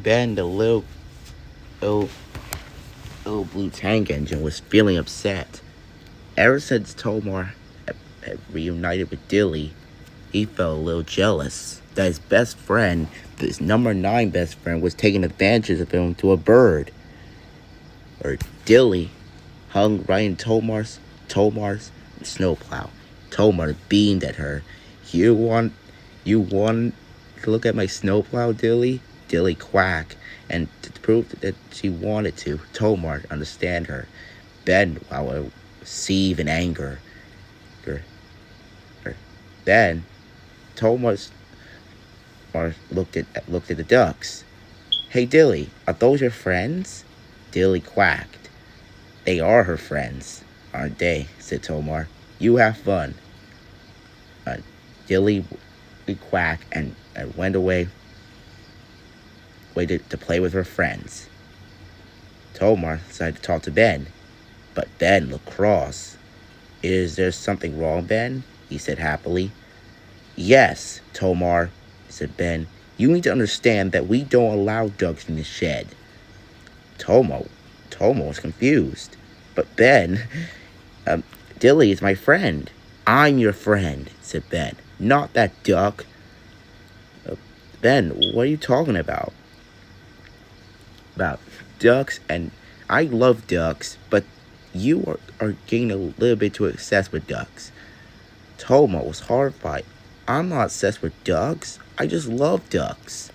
Ben, the little, little blue tank engine, was feeling upset. Ever since Tomar had reunited with Dilly, he felt a little jealous that his best friend, his number 9 best friend, was taking advantage of him to a bird. Or Dilly hung right in Tomar's snowplow. Tomar beamed at her. You want to look at my snowplow, Dilly? Dilly quacked, and to prove that she wanted to, Tomar understand her. Ben, while seethe in anger. Then Tomar looked at the ducks. Hey Dilly, are those your friends? Dilly quacked. They are her friends, aren't they? Said Tomar. You have fun. Dilly quacked and went away to play with her friends. Tomar decided to talk to Ben, but Ben looked cross. Is there something wrong, Ben? He said happily. Yes, Tomar, said Ben. You need to understand that we don't allow ducks in the shed. Tomar was confused. But Ben, Dilly is my friend. I'm your friend, said Ben. Not that duck. Ben, what are you talking about? About ducks, and I love ducks, but you are getting a little bit too obsessed with ducks. Tomar was horrified. I'm not obsessed with ducks. I just love ducks.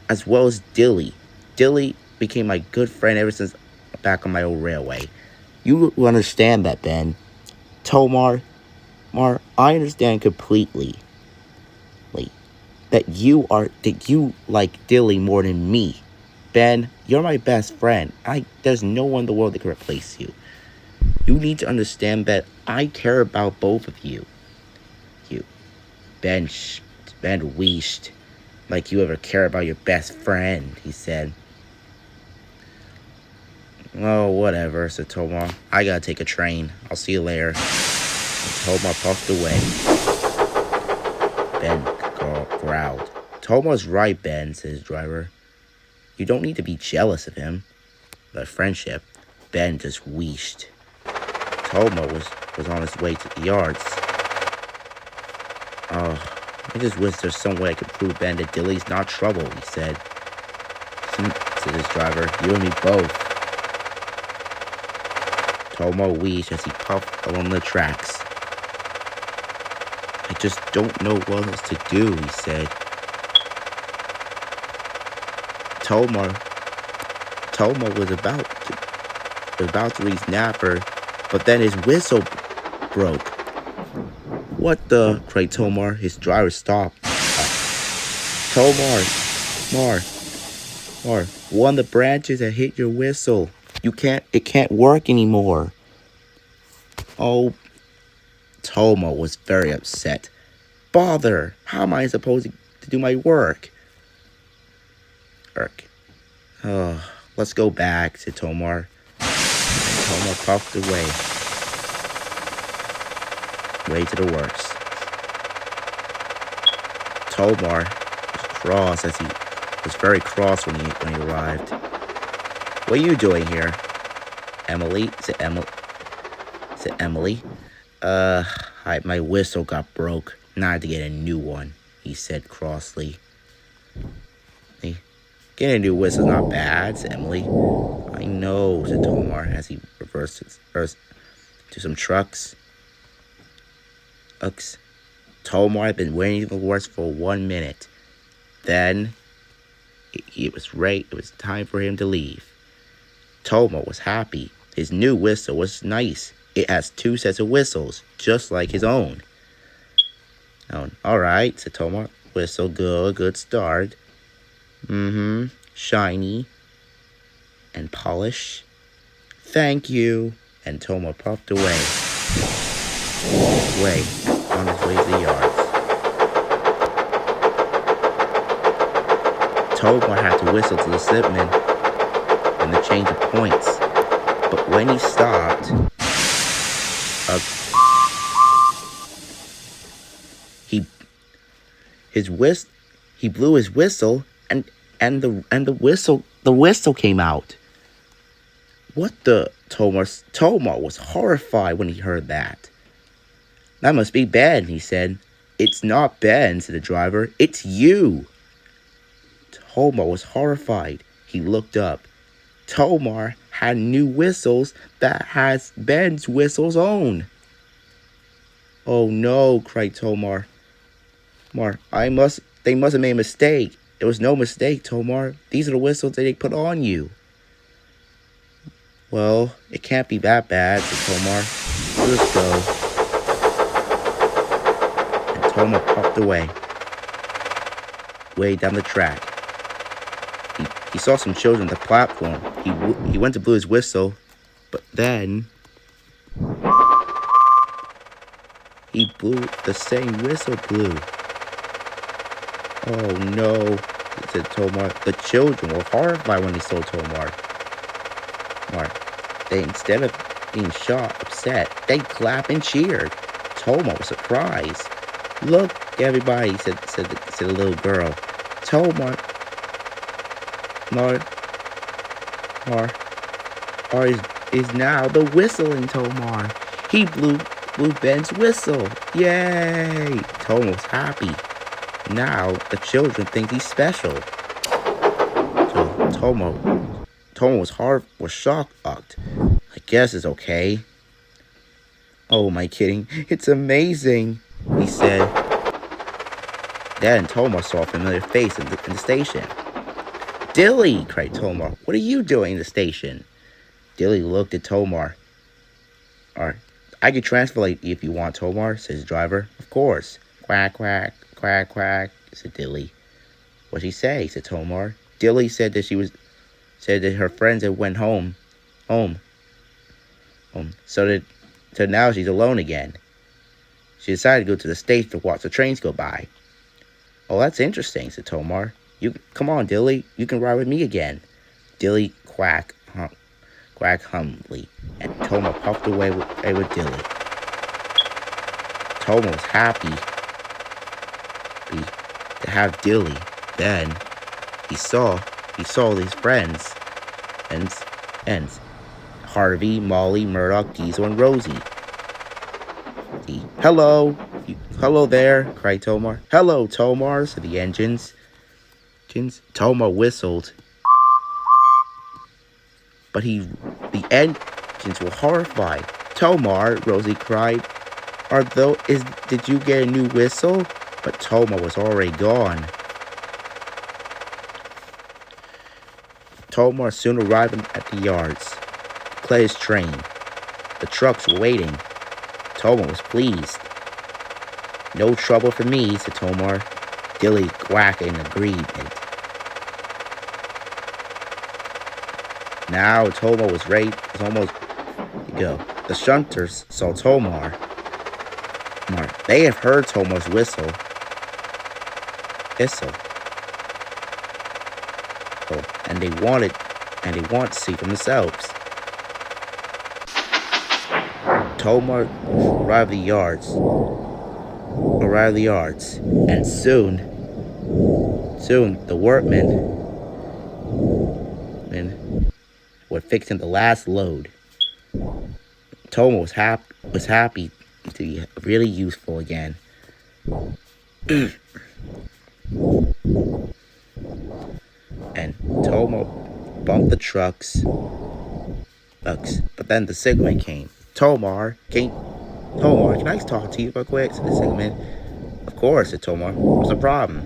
As well as Dilly. Dilly became my good friend ever since back on my old railway. You will understand that, Ben. Tomar, I understand completely. That you like Dilly more than me. Ben, you're my best friend. There's no one in the world that can replace you. You need to understand that I care about both of you. Ben wheezed. Like you ever care about your best friend, he said. Oh, whatever, said Tomar. I gotta take a train. I'll see you later. And Tomar puffed away. Ben growled. Tomar's right, Ben, said his driver. You don't need to be jealous of him. But friendship, Ben just wheezed. Tomar was on his way to the yards. Oh, I just wish there's some way I could prove Ben that Dilly's not trouble, he said. Said his driver. You and me both. Tomar wheezed as he puffed along the tracks. I just don't know what else to do, he said. Tomar was about to reach Napper, but then his whistle broke. What the? Cried Tomar. His driver stopped. Tomar, one of the branches that hit your whistle. It can't work anymore. Oh, Tomar was very upset. Bother! How am I supposed to do my work? Oh, let's go back, said Tomar. And Tomar puffed away to the works. Tomar was very cross when he arrived. What are you doing here? Emily? Said Emily. My whistle got broke. Now I have to get a new one, he said crossly. Getting a new whistle's not bad, said Emily. I know, said Tomar as he reversed to some trucks. Tomar had been waiting for the worst for 1 minute. Then it was time for him to leave. Tomar was happy. His new whistle was nice. It has 2 sets of whistles, just like his own. Alright, said Tomar. Whistle good start. Shiny and polish. Thank you. And Tomar puffed away on his way to the yards. Tomar had to whistle to the slipman and the change of points. But when he stopped, he blew his whistle, and and the whistle came out. What the Tomar was horrified when he heard that. That must be Ben, he said. It's not Ben, said the driver. It's you. Tomar was horrified. He looked up. Tomar had new whistles that has Ben's whistles on. Oh no, cried Tomar. They must have made a mistake. There was no mistake, Tomar. These are the whistles that they put on you. Well, it can't be that bad, said Tomar. Let's go. And Tomar popped away, way down the track. He saw some children on the platform. He went to blow his whistle, but then he blew the same whistle blew. Oh no, said Tomar. The children were horrified when they saw Tomar. They, instead of being shocked, upset, they clapped and cheered. Tomar was surprised. Look, everybody, said the little girl. Tomar is now the whistling Tomar. He blew Ben's whistle. Yay! Tomar was happy. Now the children think he's special. So Tomar was shocked. I guess it's okay. Oh, am I kidding? It's amazing, he said. Then Tomar saw a familiar face in the station. Dilly, cried Tomar. What are you doing in the station? Dilly looked at Tomar. Alright, I can translate if you want, Tomar, said his driver. Of course. Quack, quack, quack, quack, said Dilly. What'd she say? Said Tomar. Dilly said that her friends had went home. So now she's alone again. She decided to go to the station to watch the trains go by. Oh, that's interesting, said Tomar. Come on, Dilly. You can ride with me again. Dilly quacked humbly, and Tomar puffed away with Dilly. Tomar was happy to have Dilly. Then he saw his friends, and Harvey, Molly, Murdoch, Diesel, and Rosie. Hello there, cried Tomar. Hello, Tomar, said the engines. Tomar whistled, but the engines were horrified. Tomar, Rosie cried, did you get a new whistle? But Tomar was already gone. Tomar soon arrived at the yards, to clear his train. The trucks were waiting. Tomar was pleased. No trouble for me, said Tomar. Dilly quacked in agreement. Now Tomar was almost to go. The shunters saw Tomar. They have heard Tomar's whistle. Oh, and they want to see for themselves. Tomar arrived at the yards, and soon the workmen were fixing the last load. Tomar was happy to be really useful again. And Tomar bumped the trucks, but then the signalman came. Tomar, can I talk to you real quick? Said the signalman. Of course, said Tomar. What's the problem?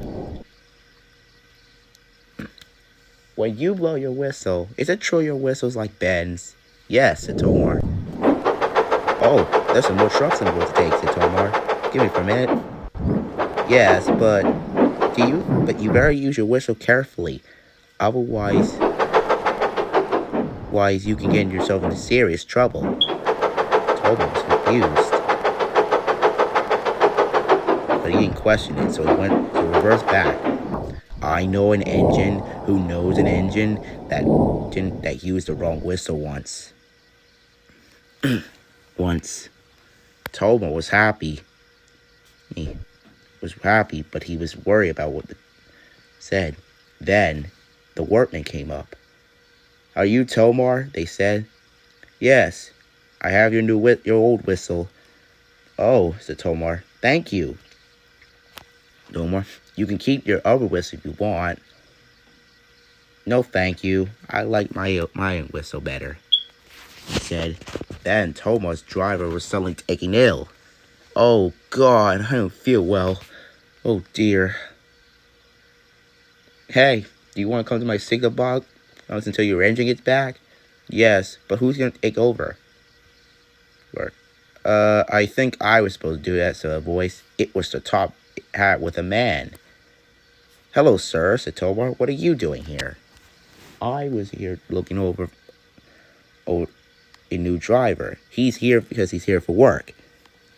When you blow your whistle, is it true your whistle's like Ben's? Yes, said Tomar. Oh, there's some more trucks in the woods to take, said Tomar. Give me for a minute. Yes, but you better use your whistle carefully. Otherwise, you can get yourself into serious trouble. Tomar was confused, but he didn't question it, so he reversed back. I know an engine who knows an engine that used the wrong whistle once. Tomar was happy. He was happy, but he was worried about what it said. Then The workmen came up. Are you Tomar? They said. Yes, I have your old whistle. Oh, said Tomar. Thank you. Tomar, you can keep your other whistle if you want. No, thank you. I like my whistle better, he said. Then Tomar's driver was suddenly taken ill. Oh, God, I don't feel well. Oh, dear. Hey, do you want to come to my signal box until your engine gets back? Yes, but who's going to take over? I think I was supposed to do that, said a voice. It was the top hat with a man. Hello, sir, said Tomar. What are you doing here? I was here looking over a new driver. He's here because he's here for work.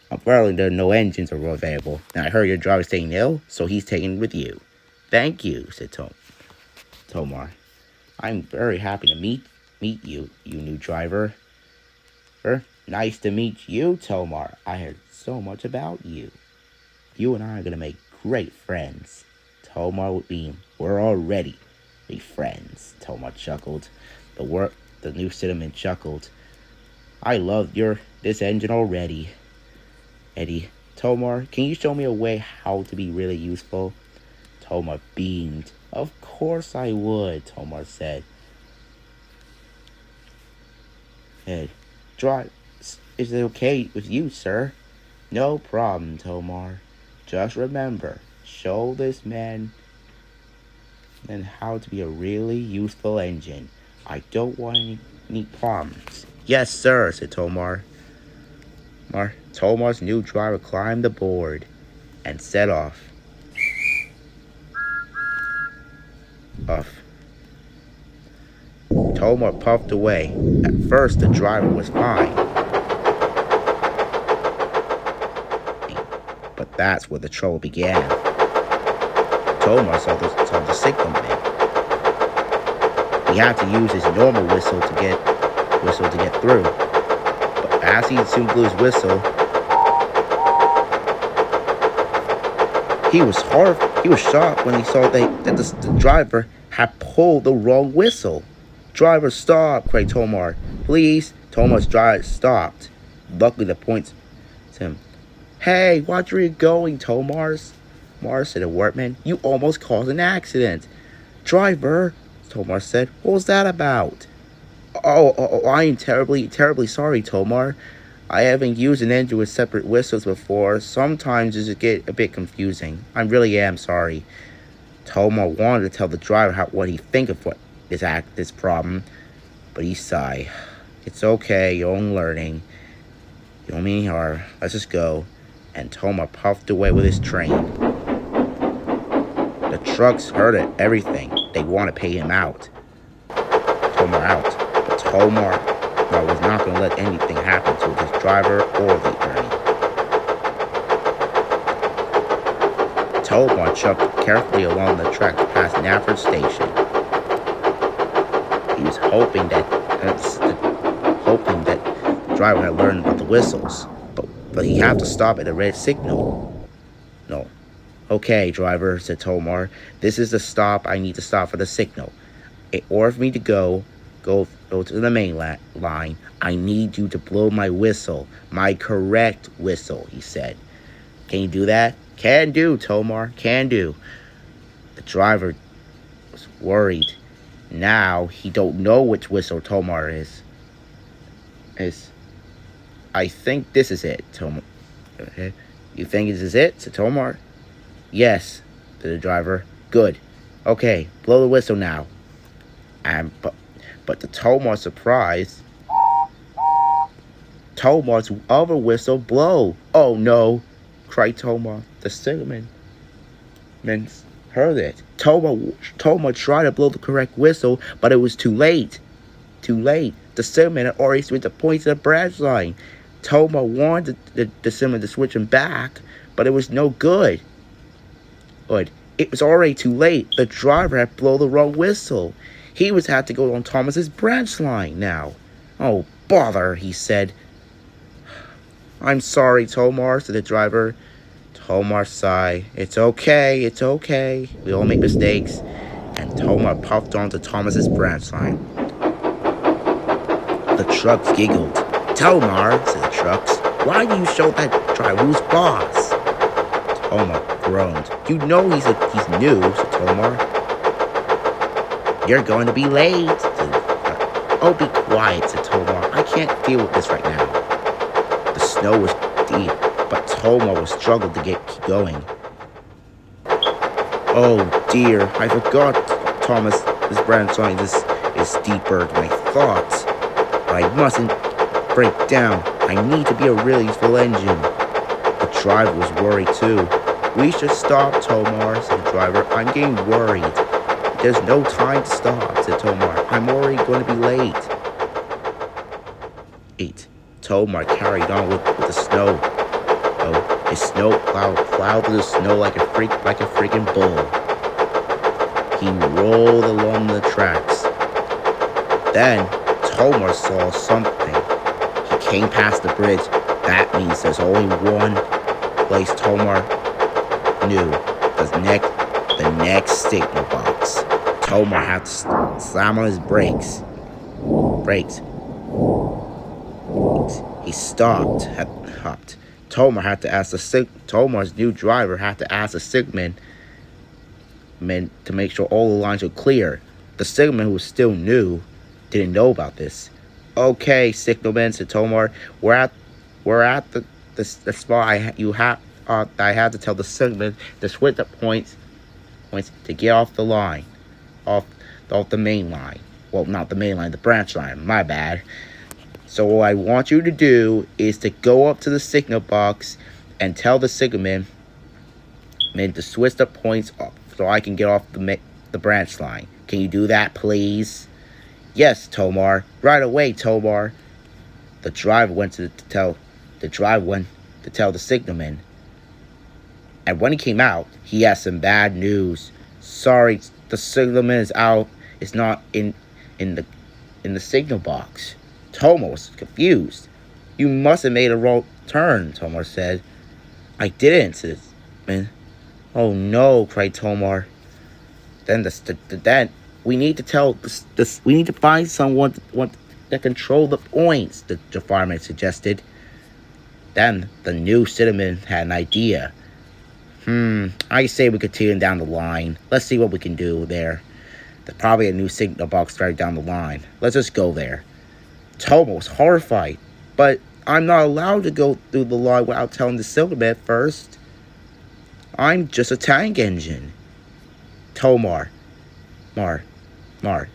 Apparently, there are no engines are available. And I heard your driver's taking ill, so he's taking with you. Thank you, said Tomar. I'm very happy to meet you, you new driver. Nice to meet you, Tomar. I heard so much about you. You and I are gonna make great friends. Tomar would be. We're already be friends. Tomar chuckled. The new cinnamon chuckled. I love this engine already. Eddie, Tomar, can you show me a way how to be really useful? Tomar beamed. Of course I would, Tomar said. Hey, drive. Is it okay with you, sir? No problem, Tomar. Just remember, show this man and how to be a really useful engine. I don't want any problems. Yes, sir, said Tomar. Tomar's new driver climbed aboard and set off. Tomar puffed away. At first, the driver was fine. But that's where the trouble began. Tomar saw the signal man. He had to use his normal whistle to get through. But as he soon blew his whistle, he was shocked when he saw that the driver had pulled the wrong whistle. Driver, stop, cried Tomar. Please. Tomar's driver stopped. Luckily, the points to him. Hey, watch where you're going, Tomar, said a workman. You almost caused an accident. Driver, Tomar said. What was that about? Oh, I am terribly, terribly sorry, Tomar. I haven't used an engine with separate whistles before. Sometimes it get a bit confusing. I really am sorry. Tomar wanted to tell the driver what he think of this problem, but he sighed. It's okay, you're only learning. You don't mean any harm. Let's just go. And Tomar puffed away with his train. The trucks heard it, everything. They want to pay him out. Tomar out. But Tomar was not going to let anything happen to his driver or the train. Tomar chugged carefully along the track past Nafford Station. He was hoping that the driver had learned about the whistles, but he had to stop at a red signal. No. Okay, driver, said Tomar. This is the stop. I need to stop for the signal. In order for me to go to the main line, I need you to blow my whistle. My correct whistle, he said. Can you do that? Can do, Tomar. Can do. The driver was worried. Now he don't know which whistle Tomar is. I think this is it, Tomar. You think this is it, said Tomar? Yes, said the driver. Good. Okay, blow the whistle now. But to Tomar's surprise, Tomar's other whistle blow. Oh no, cried Tomar. The cinnamon man heard it. Tomar tried to blow the correct whistle, but it was too late. Too late. The cinnamon had already switched the point to the branch line. Tomar wanted the cinnamon to switch him back, but it was no good. It was already too late. The driver had blown the wrong whistle. He had to go on Thomas's branch line now. Oh, bother, he said. I'm sorry, Tomar, said the driver. Tomar sighed. It's okay. We all make mistakes. and Tomar puffed onto Thomas's branch line. The trucks giggled. Tomar, said the trucks, why do you show that driver who's boss? Tomar groaned. You know he's new, said Tomar. You're going to be late, said Oh, be quiet, said Tomar. I can't deal with this right now. The snow was deep, but Tomar was struggling to keep going. Oh dear, I forgot, Thomas. This branch line is deeper than I thought. But I mustn't break down. I need to be a really useful engine. The driver was worried too. We should stop, Tomar, said the driver. I'm getting worried. There's no time to stop, said Tomar. I'm already going to be late. 8. Tomar carried on with the snow. Oh, his snow plowed through the snow like a freaking bull. He rolled along the tracks. Then Tomar saw something. He came past the bridge. That means there's only one place Tomar knew. The next signal box. Tomar had to slam on his brakes. He stopped. Tomar had to ask Tomar's new driver had to ask the signalman to make sure all the lines were clear. The signalman, who was still new, didn't know about this. Okay, signalman, said Tomar. We're at the spot. I had to tell the signalman to switch the points to get off the line, off the main line. Well, not the main line, the branch line. My bad. So what I want you to do is to go up to the signal box and tell the signalman to switch the points off so I can get off the branch line. Can you do that, please? Yes, Tomar. Right away, Tomar. The driver went to tell the signalman. And when he came out, he had some bad news. Sorry, the signalman is out. It's not in the signal box. Tomar was confused. You must have made a wrong turn, Tomar said. I didn't, said man. Oh no, cried Tomar. Then we need to find someone that control the points, the fireman suggested. Then the new cinnamon had an idea. I say we continue down the line. Let's see what we can do there. There's probably a new signal box right down the line. Let's just go there. Tomar was horrified. But I'm not allowed to go through the line without telling the signalman first. I'm just a tank engine. Tomar,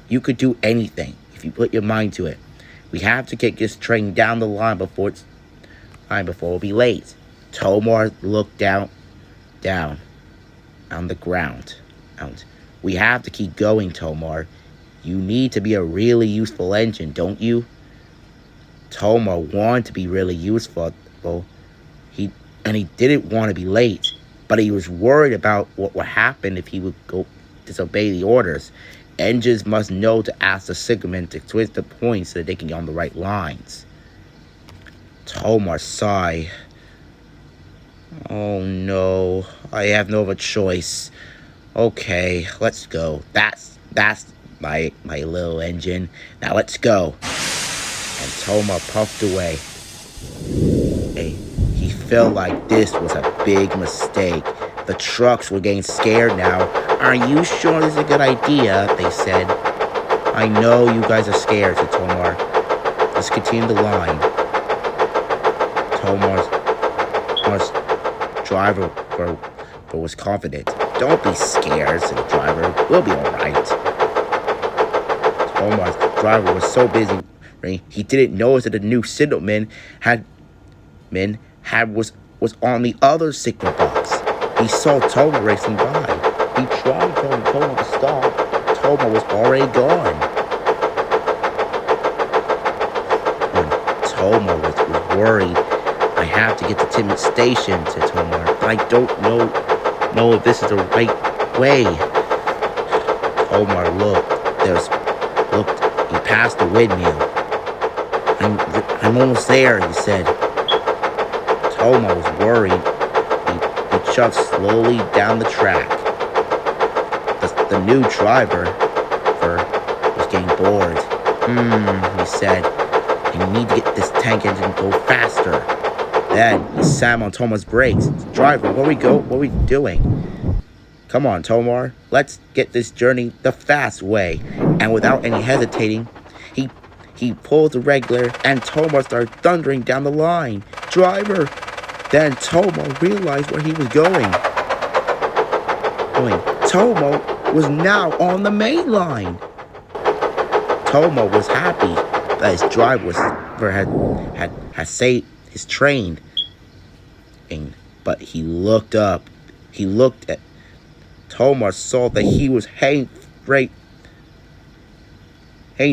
you could do anything if you put your mind to it. We have to get this train down the line before it'll be late. Tomar looked down on the ground. We have to keep going, Tomar. You need to be a really useful engine, don't you? Tomar wanted to be really useful. He didn't want to be late, but he was worried about what would happen if he would go disobey the orders. Engines must know to ask the signalman to switch the points so that they can get on the right lines. Tomar sighed. Oh no, I have no other choice. Okay, let's go. That's my little engine. Now let's go. And Tomar puffed away. He felt like this was a big mistake. The trucks were getting scared now. Are you sure this is a good idea? They said. I know you guys are scared, said Tomar. Let's continue the line. Tomar's driver was confident. Don't be scared, said the driver. We'll be alright. Tomar's driver was so busy, he didn't notice that the new signalman was on the other signal box. He saw Tomar racing by. He tried telling Tomar to stop. Tomar was already gone. Tomar was worried. I have to get to Timid Station, said Tomar, but I don't know if this is the right way. Tomar looked. He passed the windmill. I'm almost there, he said. Tomar was worried. He chugged slowly down the track. The new driver was getting bored. He said, I need to get this tank engine to go faster. Then he slammed on Tomar's brakes. Driver, where are we doing? Come on, Tomar, let's get this journey the fast way. And without any hesitating, he pulled the regulator and Tomar started thundering down the line. Driver! Then Tomar realized where he was going. Tomar was now on the main line. Tomar was happy that his driver had saved his train. But he looked up. He looked at Tomar, saw that he was heading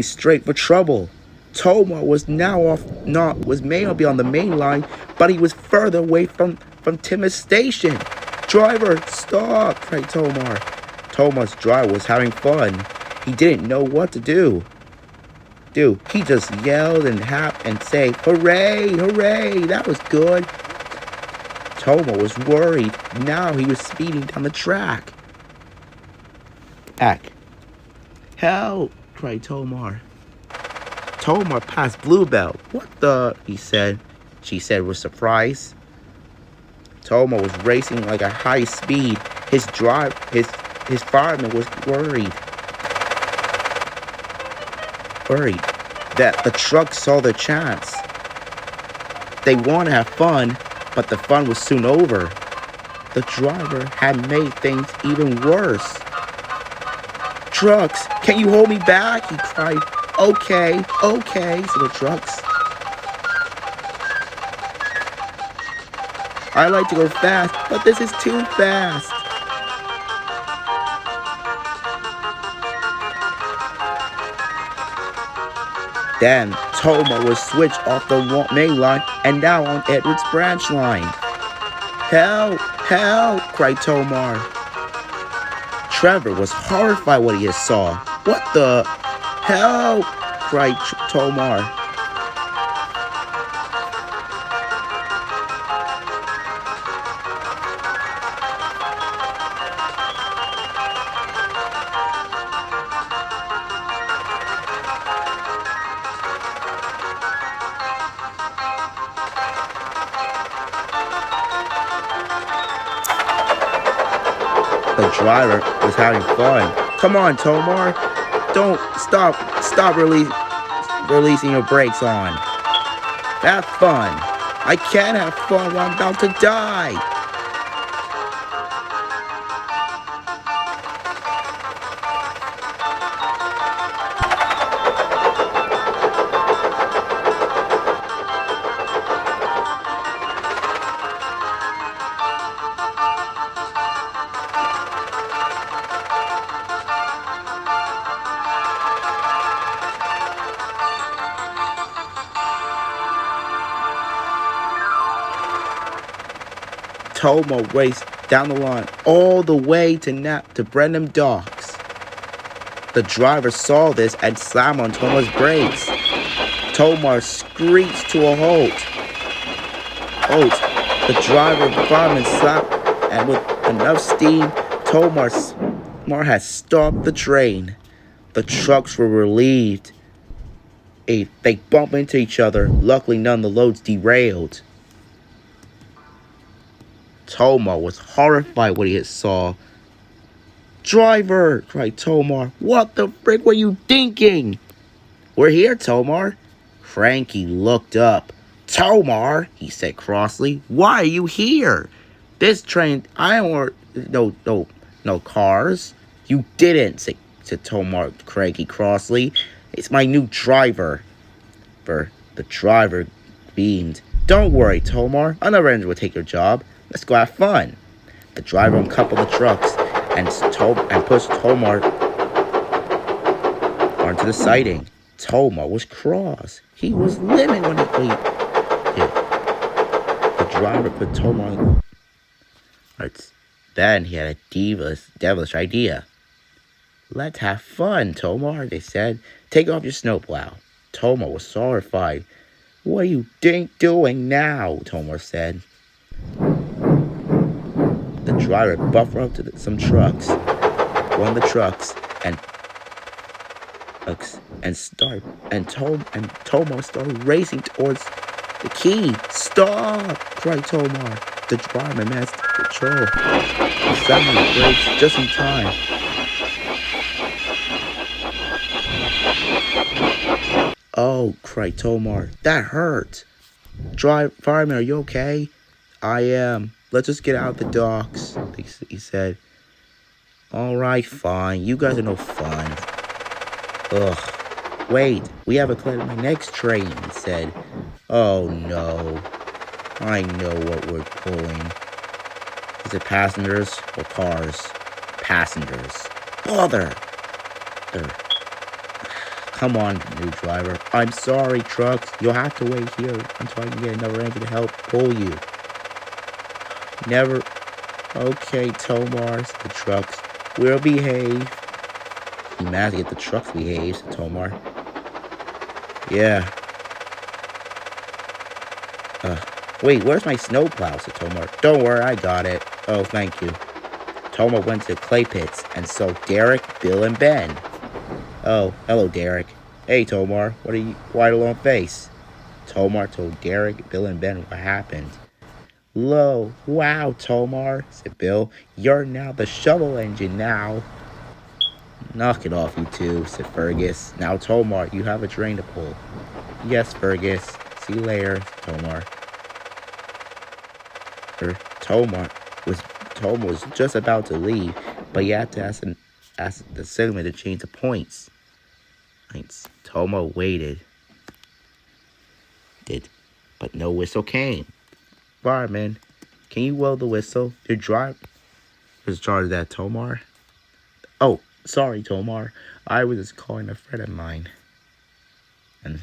straight for trouble. Tomar was may not be on the main line, but he was further away from Tim's station. Driver, stop! Cried Tomar. Tomar's driver was having fun. He didn't know what to do. He just yelled and said, "Hooray! Hooray! That was good." Tomar was worried. Now he was speeding down the track. Help! Cried Tomar. Tomar passed Bluebell. What the? She said with surprise. Tomar was racing like a high speed. His fireman was worried that the truck saw their chance. They want to have fun, but the fun was soon over. The driver had made things even worse. Trucks, can you hold me back? He cried. Okay, said the trucks. I like to go fast, but this is too fast. Then Tomar was switched off the main line and now on Edward's branch line. Help! Help! Cried Tomar. Trevor was horrified what he had saw. What the? Help! Cried Tomar. The driver was having fun. Come on, Tomar. Don't stop releasing your brakes on. Have fun. I can't have fun while I'm about to die. Tomar raced down the line all the way to Brenham Docks. The driver saw this and slammed on Tomar's brakes. Tomar screeched to a halt. The driver and fireman slapped, and with enough steam, Tomar had stopped the train. The trucks were relieved. They bumped into each other. Luckily, none of the loads derailed. Tomar was horrified when he saw. Driver! Cried Tomar. What the frick were you thinking? We're here, Tomar. Frankie looked up. Tomar, he said crossly. Why are you here? This train, I don't want no cars. You didn't, said Tomar cranky crossly. It's my new driver. The driver beamed. Don't worry, Tomar. Another engine will take your job. Let's go have fun. The driver uncoupled the trucks and pushed Tomar onto the siding. Tomar was cross. He was livid when he The driver put Tomar on. Then he had a devilish idea. Let's have fun, Tomar, they said. Take off your snowplow. Tomar was horrified. What are you doing now? Tomar said. The driver buffered up to some trucks. one of the trucks and start and Tomar started racing towards the key. Stop! Cried Tomar. The driver managed to control. He slammed his brakes just in time. Oh, cried Tomar. That hurt. Fireman, are you okay? I am. Let's just get out of the docks, he said. Alright, fine. You guys are no fun. Ugh. Wait, we haven't collected my next train, he said. Oh no. I know what we're pulling. Is it passengers or cars? Passengers. Bother! Come on, new driver. I'm sorry, trucks. You'll have to wait here until I can get another engine to help pull you. Never. Okay, Tomar, said the trucks. We'll behave. He managed to get the trucks to behave, said Tomar. Yeah. Wait, where's my snowplow, said Tomar. Don't worry, I got it. Oh, thank you. Tomar went to the clay pits and saw Derek, Bill, and Ben. Oh, hello, Derek. Hey, Tomar, what are you, why the long face? Tomar told Derek, Bill, and Ben what happened. Wow, Tomar, said Bill. You're now the shovel engine now. Knock it off, you two, said Fergus. Now, Tomar, you have a train to pull. Yes, Fergus. See you later, Tomar. Tomar was just about to leave, but he had to ask the signalman to change the points. Tomar waited. But no whistle came. Fireman, can you blow the whistle? Your driver was charged of that, Tomar. Oh, sorry, Tomar. I was just calling a friend of mine. And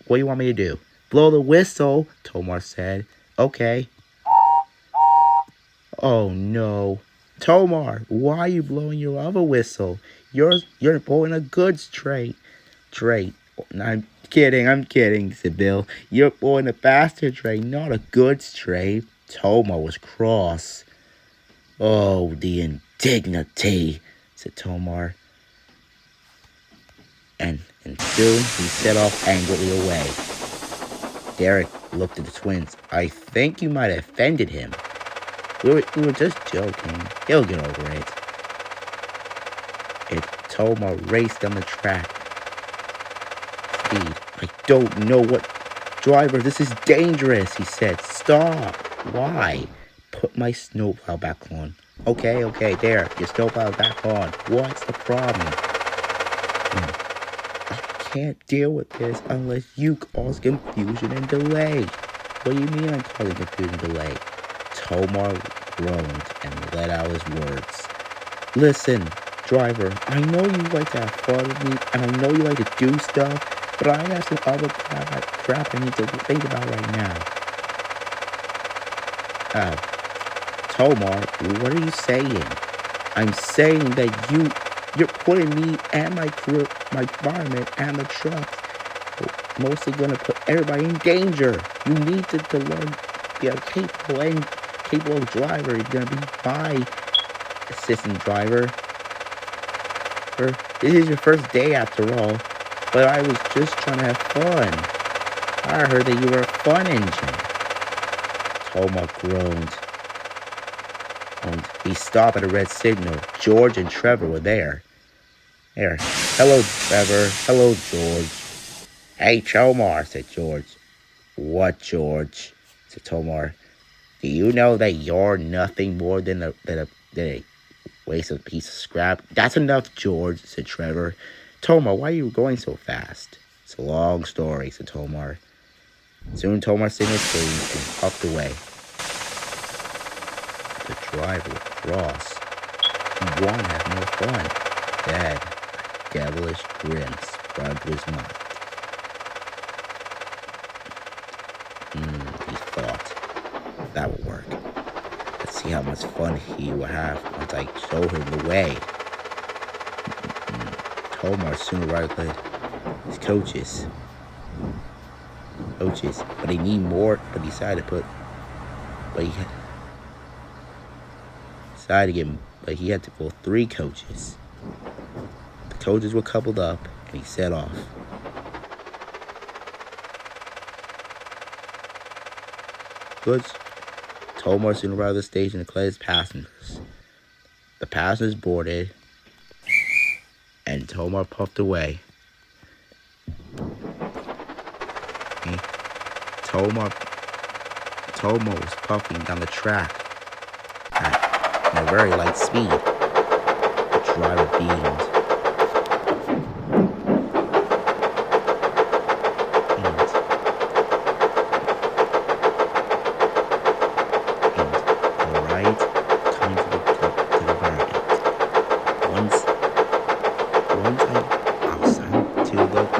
what do you want me to do? Blow the whistle, Tomar said. Okay. Oh no. Tomar, why are you blowing your other whistle? You're pulling a goods train. I'm kidding, said Bill. You're pulling a faster train, not a goods train. Tomar was cross. Oh, the indignity, said Tomar. And soon he set off angrily away. Derek looked at the twins. I think you might have offended him. We were just joking. He'll get over it. Tomar raced down the track. Speed. I don't know what... Driver, this is dangerous, he said. Stop. Why? Put my snowplow back on. Okay, there. Your snowplow back on. What's the problem? I can't deal with this unless you cause confusion and delay. What do you mean I'm causing confusion and delay? Tomar groaned and let out his words. Listen, driver, I know you like to have fun with me, and I know you like to do stuff, but I have some other crap I need to think about right now. Tomar, what are you saying? I'm saying that you're putting me and my crew, my firemen, and the trucks, mostly gonna put everybody in danger. You need to learn, be a capable driver. You're gonna be my assistant driver. This is your first day after all, but I was just trying to have fun. I heard that you were a fun engine. Tomar groaned. He stopped at a red signal. George and Trevor were there. Hello, Trevor. Hello, George. Hey, Tomar, said George. What, George? Said Tomar. Do you know that you're nothing more than a waste of a piece of scrap? That's enough, George, said Trevor. Tomar, why are you going so fast? It's a long story, said Tomar. Soon Tomar signaled changed and puffed away. The driver was cross. He wanted to have more fun. Then a devilish grin spread to his mind. He thought. That would work. Let's see how much fun he would have once I show him the way. Tomar soon arrived with his coaches. But he need more. But he decided to get but he had to pull 3 coaches. The coaches were coupled up, and he set off. Goods. Tomar soon arrived at the station to collect his passengers. The passengers boarded, and Tomar puffed away. Tomar was puffing down the track at a very light speed. The driver beamed.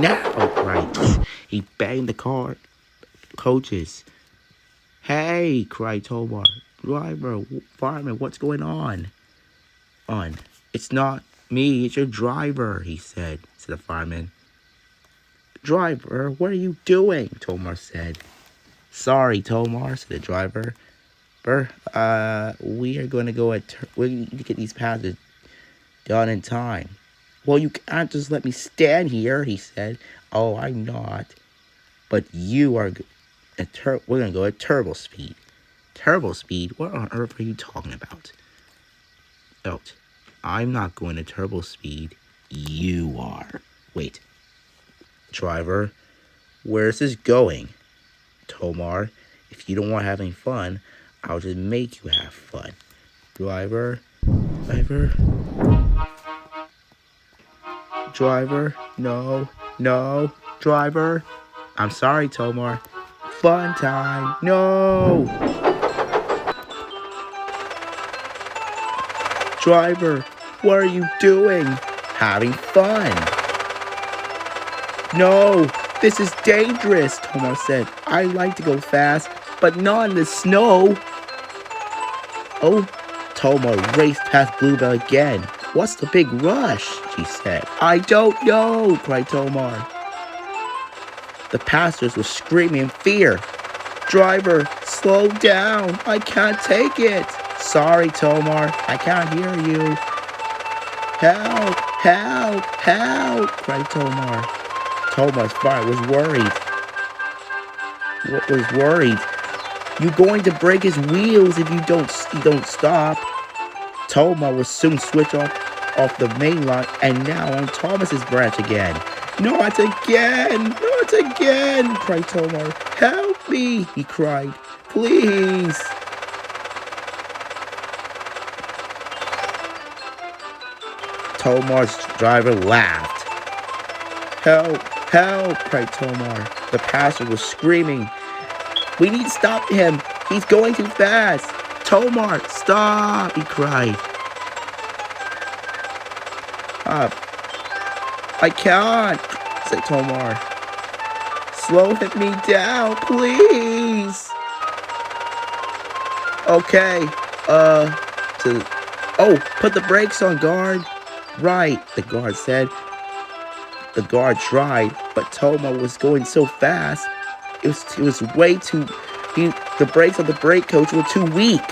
Now, right. He banged the car. Coaches. Hey, cried Tomar. Driver, fireman, what's going on? It's not me, it's your driver, he said the fireman. Driver, what are you doing? Tomar said. Sorry, Tomar, said the driver. We are going to go we need to get these passengers done in time. Well, you can't just let me stand here, he said. Oh, I'm not. But you are we're going to go at turbo speed. Turbo speed? What on earth are you talking about? Oh, I'm not going at turbo speed. You are. Wait. Driver, where's this going? Tomar, if you don't want having fun, I'll just make you have fun. Driver, no, driver. I'm sorry, Tomar. Fun time, no. Driver, what are you doing? Having fun. No, this is dangerous, Tomar said. I like to go fast, but not in the snow. Oh, Tomar raced past Bluebell again. What's the big rush? She said. I don't know, cried Tomar. The passengers were screaming in fear. Driver, slow down. I can't take it. Sorry, Tomar. I can't hear you. Help, help, help, cried Tomar. Tomar's father was worried. What was worried? You're going to break his wheels if you don't stop. Tomar will soon switch off the main line and now on Thomas's branch again. Not again! Not again! Cried Tomar. Help me! He cried. Please! Tomar's driver laughed. Help! Help! Cried Tomar. The passenger was screaming. We need to stop him. He's going too fast. Tomar, stop! He cried. I can't, said Tomar. Slow me down, please. Okay. Put the brakes on, guard. Right, the guard said. The guard tried, but Tomar was going so fast. It was way too. The brakes on the brake coach were too weak.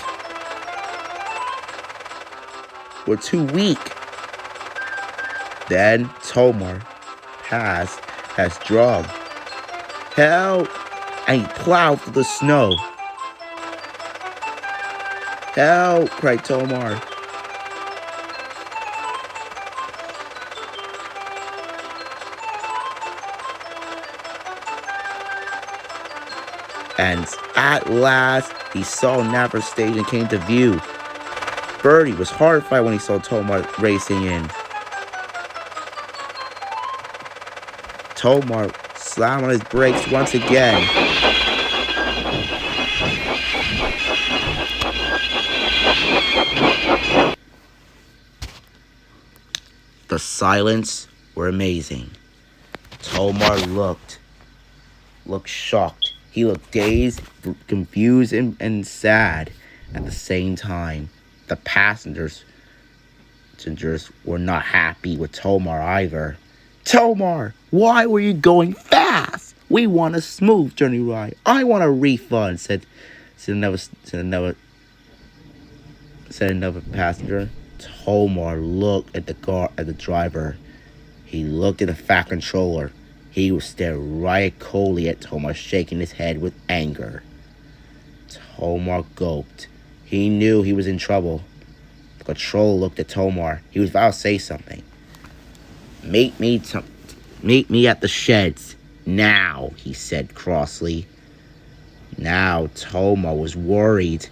Then Tomar passed as drum. Help! And he plowed through the snow. Help! Cried Tomar. And at last, he saw Napper Station came to view. Birdie was horrified when he saw Tomar racing in. Tomar slammed on his brakes once again. The silence were amazing. Tomar looked shocked. He looked dazed, confused, and sad at the same time. The passengers were not happy with Tomar either. Tomar, why were you going fast? We want a smooth journey ride. I want a refund, said another passenger. Tomar looked at the driver. He looked at the fat controller. He was staring right coldly at Tomar, shaking his head with anger. Tomar gulped. He knew he was in trouble. The controller looked at Tomar. He was about to say something. Meet me at the sheds now, he said crossly. Now Tomar was worried.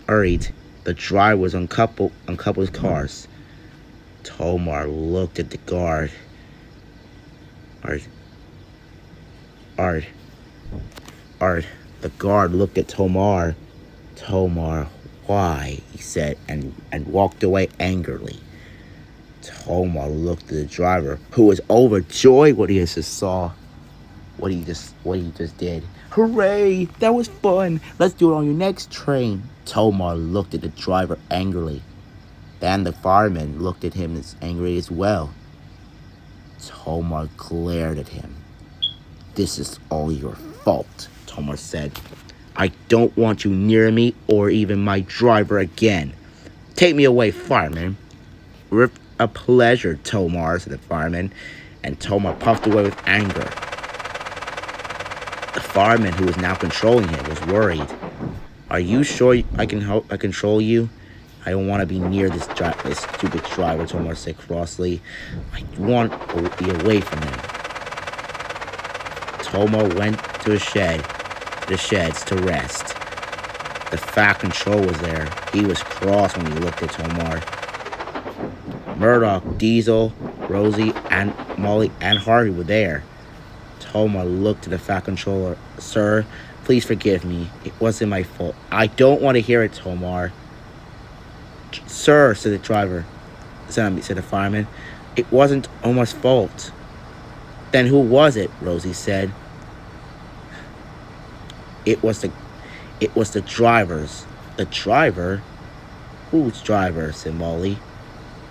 The driver was uncoupled his cars. Tomar looked at the guard. The guard looked at Tomar. Tomar, why? He said, and walked away angrily. Tomar looked at the driver, who was overjoyed what he just saw. What he just did. Hooray! That was fun. Let's do it on your next train. Tomar looked at the driver angrily. Then the fireman looked at him as angry as well. Tomar glared at him. This is all your fault, Tomar said. I don't want you near me or even my driver again. Take me away, fireman. With a pleasure, Tomar, said the fireman, and Tomar puffed away with anger. The fireman, who was now controlling him, was worried. Are you sure I can control you? I don't want to be near this stupid driver, Tomar said crossly. I want to be away from him. Tomar went to the sheds to rest. The fat control was there. He was cross when he looked at Tomar. Murdoch, Diesel, Rosie, and Molly, and Harvey were there. Tomar looked at the fat controller. Sir, please forgive me. It wasn't my fault. I don't want to hear it, Tomar. Sir, said the driver. Said the fireman. It wasn't Omar's fault. Then who was it? Rosie said. It was the driver's. The driver? Whose driver? Said Molly.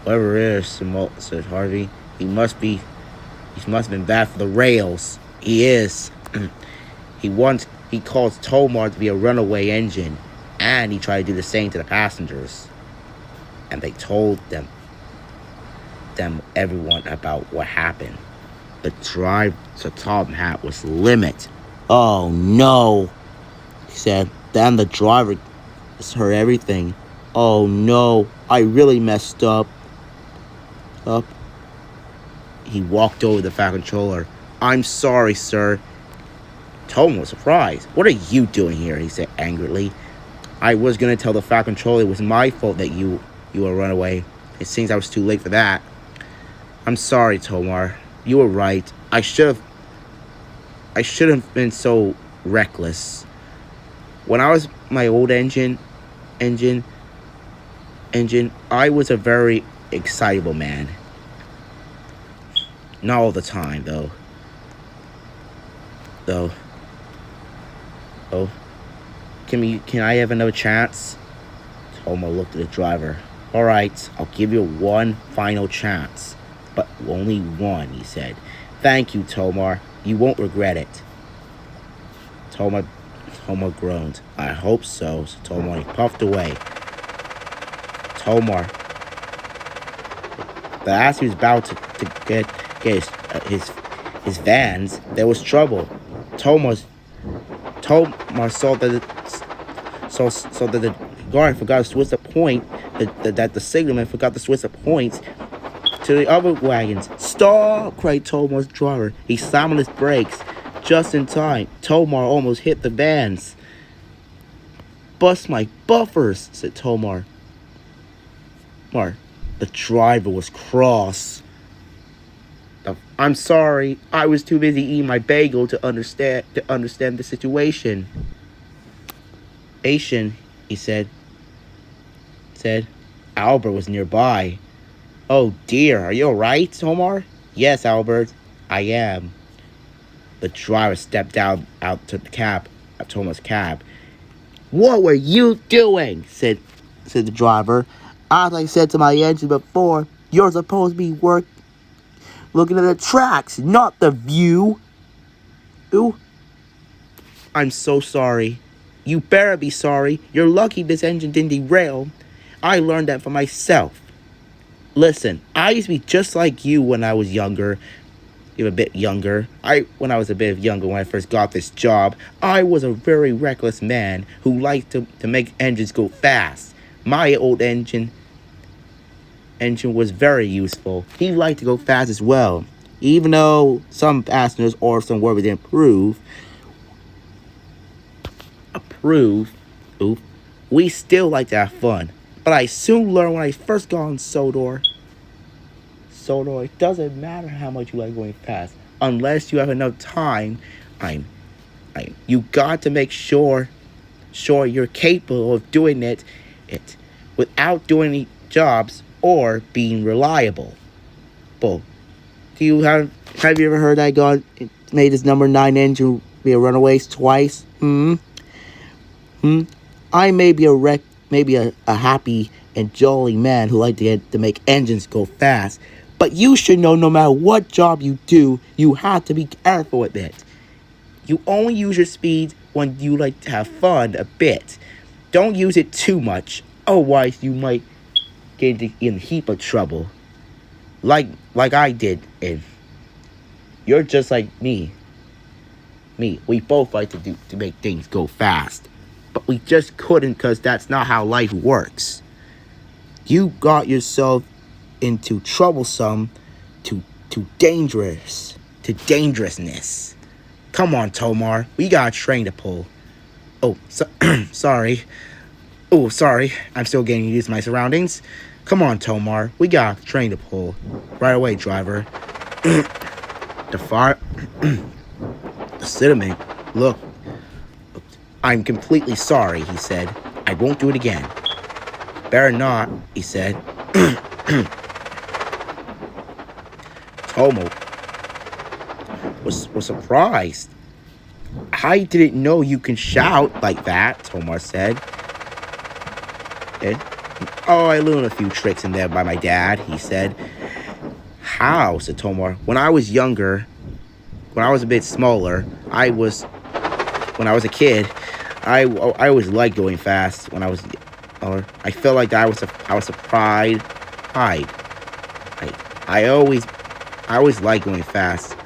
Whoever it is, said Harvey. He must have been bad for the rails. He is. He called Tomar to be a runaway engine, and he tried to do the same to the passengers. And they told everyone about what happened. The drive to Tom Hat was limit. Oh no, he said. Then the driver heard everything. Oh no, I really messed up. He walked over to the fat controller. I'm sorry, sir. Tom was surprised. What are you doing here? He said angrily. I was going to tell the fat controller it was my fault that you were a runaway. It seems I was too late for that. I'm sorry, Tomar. You were right. I should have been so reckless. When I was my old engine, I was a very excitable man. Not all the time, though. Oh, can I have another chance? Tomar looked at the driver. All right, I'll give you one final chance, but only one, he said. Thank you, Tomar. You won't regret it. Tomar groaned. I hope so, said Tomar. He puffed away. Tomar. But as he was about to get his vans, there was trouble. Tomar saw that the guard forgot to switch the point, that the signalman forgot to switch the points to the other wagons. Stop! Cried Tomar's driver. He slammed on his brakes just in time. Tomar almost hit the vans. Bust my buffers, said Tomar. The driver was cross. I'm sorry. I was too busy eating my bagel to understand the situation. Asian, he said. Albert was nearby. Oh dear, are you alright, Tomar? Yes, Albert, I am. The driver stepped out to Tomar's cab. What were you doing? said the driver. As I said to my engine before, you're supposed to be looking at the tracks, not the view. Ooh. I'm so sorry. You better be sorry. You're lucky this engine didn't derail. I learned that for myself. Listen, I used to be just like you when I was younger, even a bit younger. When I was a bit younger, when I first got this job, I was a very reckless man who liked to make engines go fast. My old engine was very useful. He liked to go fast as well. Even though some passengers or some workers didn't approve, oof, we still like to have fun. But I soon learned when I first got on Sodor, it doesn't matter how much you like going fast. Unless you have enough time, I'm, you got to make sure you're capable of doing it without doing any jobs or being reliable. But have you ever heard that God made his number 9 engine be a runaway twice? I may be a happy and jolly man who like to make engines go fast, but you should know no matter what job you do, you have to be careful with it. You only use your speed when you like to have fun a bit. Don't use it too much, otherwise you might get in a heap of trouble. Like I did, and you're just like me. We both like to make things go fast, but we just couldn't because that's not how life works. You got yourself into troublesome to dangerousness. Come on, Tomar. We got a train to pull. Oh, sorry. Oh, sorry. I'm still getting used to my surroundings. Come on, Tomar. We got a train to pull. Right away, driver. The cinnamon. Look. I'm completely sorry, he said. I won't do it again. Better not, he said. Tomo was surprised. I didn't know you can shout like that, Tomar said. I learned a few tricks in there by my dad, he said. How? Said Tomar. When I was younger, when I was a bit smaller, when I was a kid, I always liked going fast when I was, or I felt like I was a pride. I always liked going fast.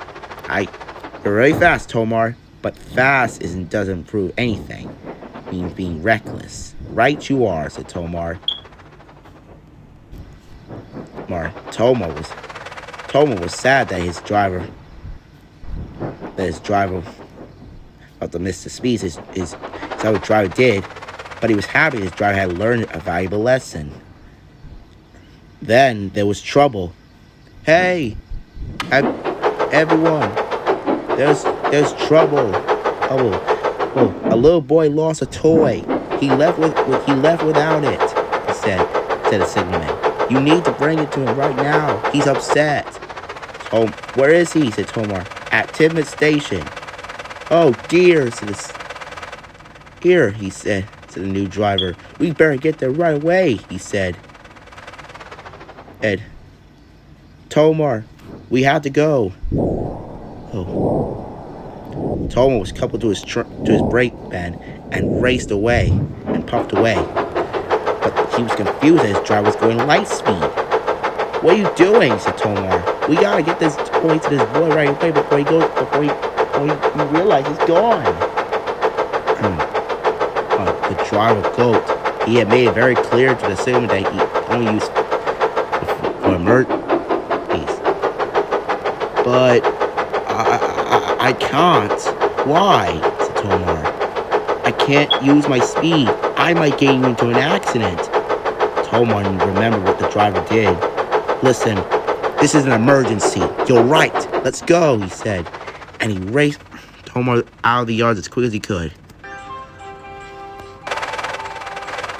You're very fast, Tomar, but fast doesn't prove anything. It means being reckless. Right you are, said Tomar. Tomar was sad that his driver about to miss the speeds his other driver did, but he was happy his driver had learned a valuable lesson. Then there was trouble. Hey, everyone, there's trouble. Oh, a little boy lost a toy. He left without it, he said the signalman. You need to bring it to him right now. He's upset. Oh, where is he? Said Tomar. At Tidmouth Station. Oh dear, here, he said to the new driver. We better get there right away, he said. Tomar, we have to go. Oh. Tomar was coupled to his brake band and raced away and puffed away. But he was confused as his driver was going light speed. What are you doing? Said Tomar. We gotta get this toy to this boy right away before he realizes he's gone. The driver goat. He had made it very clear to the signalman that he only used for emergencies. But I can't. Why? Said Tomar. I can't use my speed. I might get you into an accident. Tomar remembered what the driver did. Listen, this is an emergency. You're right. Let's go, he said. And he raced Tomar out of the yard as quick as he could.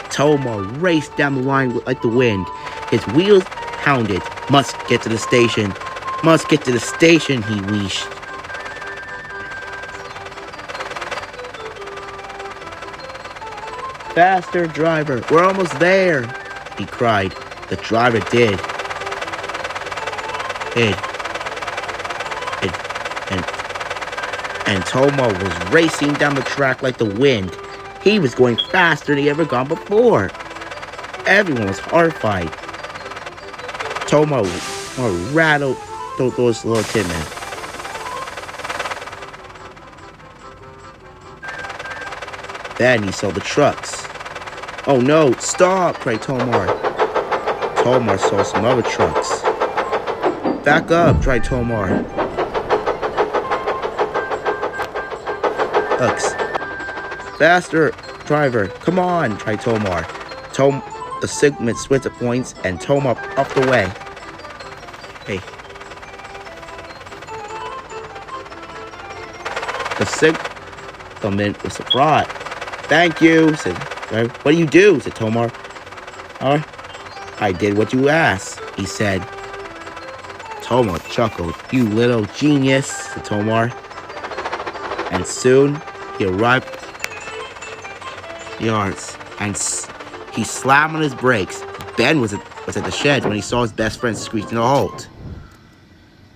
Tomar raced down the line like the wind. His wheels pounded. Must get to the station. Must get to the station, he wheezed. Faster, driver. We're almost there, he cried. The driver did. And Tomar was racing down the track like the wind. He was going faster than he ever gone before. Everyone was horrified. Tomar rattled those little tin men. Then he saw the trucks. Oh no, stop, cried Tomar. Tomar saw some other trucks. Back up, cried Tomar. Ux. Faster, driver, come on, cried Tomar. The signalman switched the points and Tomar off the way. Hey. The signalman was surprised. Thank you, said. What do you do? Said Tomar. I did what you asked, he said. Tomar chuckled. You little genius, said Tomar. And soon he arrived at the yards and he slammed on his brakes. Ben was at the shed when he saw his best friend screeching a halt.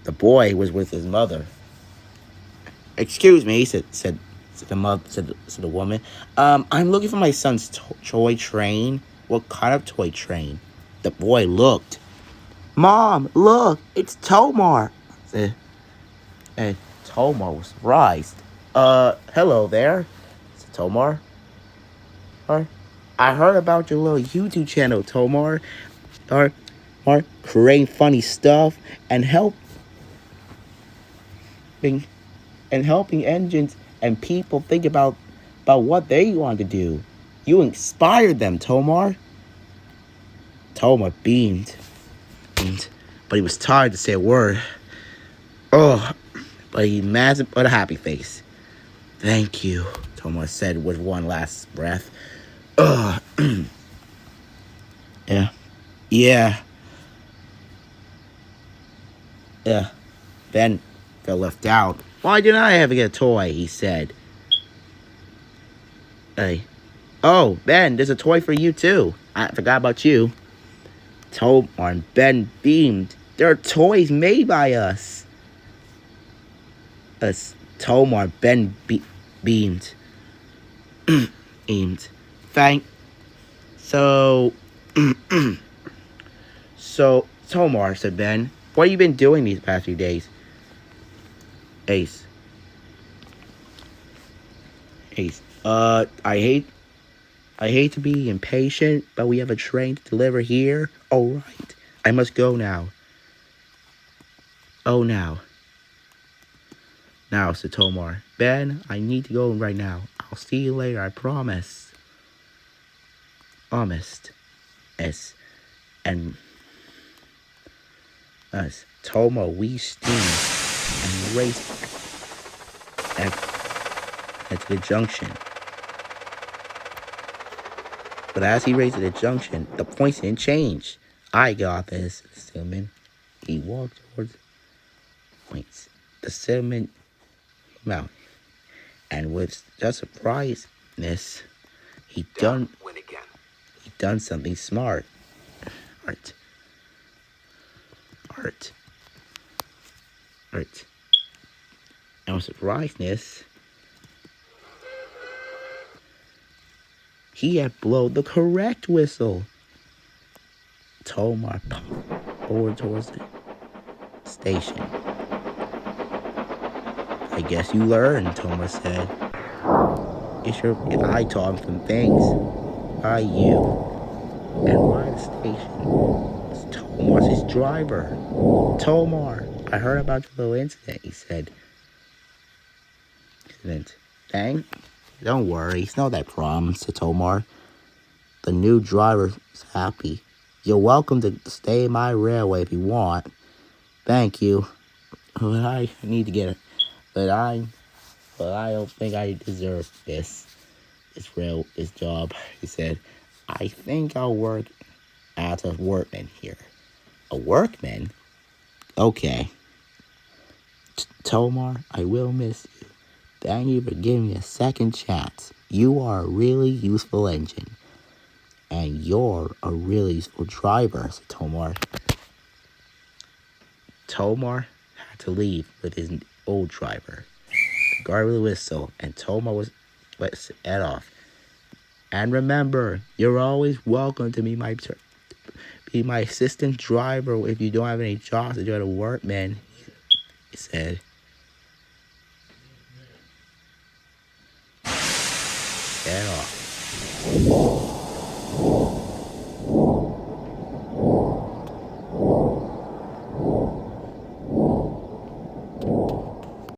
The boy was with his mother. Excuse me, said the woman. I'm looking for my son's toy train. What kind of toy train? The boy looked. Mom, look, it's Tomar. And Tomar was surprised. Hello there, said Tomar. I heard about your little YouTube channel, Tomar. Creating funny stuff and helping engines and people think about what they want to do. You inspired them, Tomar. Tomar beamed, but he was tired to say a word. Oh, but he managed with a happy face. Thank you, Tomar said with one last breath. Yeah. Ben felt left out. Why didn't I ever get a toy? He said. Hey. Oh, Ben, there's a toy for you too. I forgot about you. Tomar and Ben beamed. There are toys made by us. Tomar, Ben beamed. So, Tomar, said Ben, what have you been doing these past few days? Ace. I hate to be impatient, but we have a train to deliver here. All right, I must go now. Oh, now, said Tomar. Ben, I need to go right now. I'll see you later, I promise. Honest. And us. Tomar, we steamed and raced at the junction. But as he raced at the junction, the points didn't change. I got this, Stillman. He walked towards the points. The Stillman came out. And with just surpriseness, he done something smart. Art. And with surpriseness, he had blown the correct whistle. Tomar puffed forward towards the station. I guess you learned, Tomar said. I taught him some things. By you. And why the station? Tomar's his driver. Tomar, I heard about your little incident, he said. Dang. Don't worry, it's not that problem, said Tomar. The new driver's happy. You're welcome to stay in my railway if you want. Thank you. But I need to get it. But I don't think I deserve this job, he said. I think I'll work as a workman here. A workman? Okay. Tomar, I will miss you. Thank you for giving me a second chance. You are a really useful engine. And you're a really useful driver, said Tomar. Tomar had to leave with his old driver. The guard with the whistle, and Tomar was let off. And remember, you're always welcome to be my assistant driver if you don't have any jobs to go to work, man. He said. Get off.